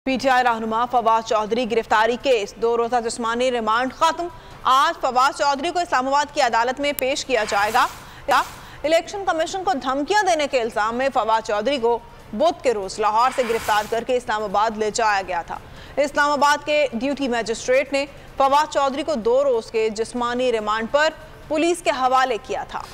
PTI रहनुमा फवाद चौधरी गिरफ्तारी case 2 रोजा जिस्मानी रिमांड खत्म। आज फवाद चौधरी को इस्लामाबाद की अदालत में पेश किया जाएगा। इलेक्शन कमीशन को धमकियां देने के इल्जाम में फवाद चौधरी को बुध के रोज लाहौर से गिरफ्तार करके इस्लामाबाद ले जाया गया था। इस्लामाबाद के ड्यूटी मजिस्ट्रेट ने फवाद चौधरी को 2 रोज के जिस्मानी रिमांड पर पुलिस के हवाले किया था।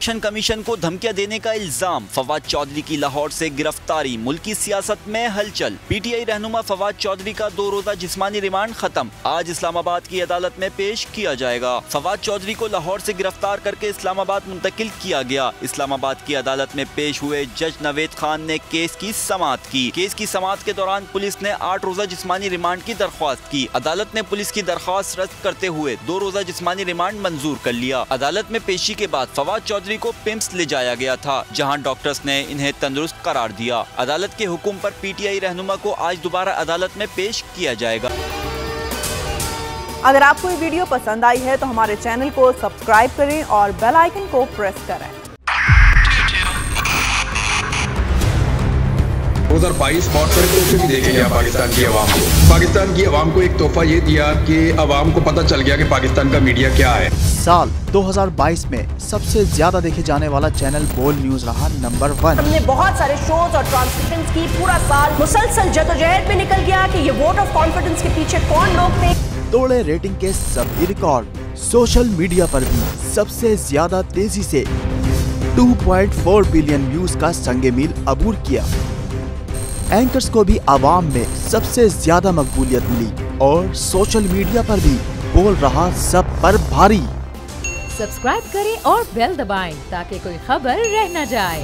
इलेक्शन कमीशन को धमकियां देने का इल्जाम, फवाद चौधरी की लाहौर से गिरफ्तारी, मुल्की सियासत में हलचल। पीटीआई रहनुमा फवाद चौधरी का 2 रोजा जिस्मानी रिमांड खत्म। आज इस्लामाबाद की अदालत में पेश किया जाएगा। फवाद चौधरी को लाहौर से गिरफ्तार करके इस्लामाबाद मुंतकिल किया गया। इस्लामाबाद की अदालत में पेश हुए जज नवेद खान ने केस की समाअत की। केस की समाअत के दौरान पुलिस ने 8 रोजा जिस्मानी रिमांड की दरख्वास्त की। अदालत ने पुलिस की दरख्वास्त रद्द करते हुए 2 रोजा जिस्मानी रिमांड मंजूर कर लिया। अदालत में पेशी के बाद फवाद चौधरी को पिम्स ले जाया गया था, जहां डॉक्टर्स ने इन्हें तंदुरुस्त करार दिया। अदालत के हुक्म पर पीटीआई रहनुमा को आज दोबारा अदालत में पेश किया जाएगा। अगर आपको ये वीडियो पसंद आई है तो हमारे चैनल को सब्सक्राइब करें और बेल आइकन को प्रेस करें। 2022 बहुत सारे तोहफे भी देखे गया पाकिस्तान की आवाम को। पाकिस्तान की आवाम को एक तोहफा ये दिया कि आवाम को पता चल गया कि पाकिस्तान का मीडिया क्या है। साल 2022 में सबसे ज्यादा देखे जाने वाला चैनल बोल न्यूज रहा नंबर 1। हमने बहुत सारे शोज और ट्रांसमिशंस की। पूरा साल मुसलसल जदोजहद में निकल गया कि ये वोट ऑफ कॉन्फिडेंस के पीछे कौन लोग थे। तोड़े रेटिंग के सभी रिकॉर्ड। सोशल मीडिया पर भी सबसे ज्यादा तेजी से 2.4 बिलियन व्यूज का संगे मील अबूर किया। एंकर्स को भी आवाम में सबसे ज्यादा मकबूलियत मिली और सोशल मीडिया पर भी बोल रहा सब पर भारी। सब्सक्राइब करें और बेल दबाएं ताकि कोई खबर रह न जाए।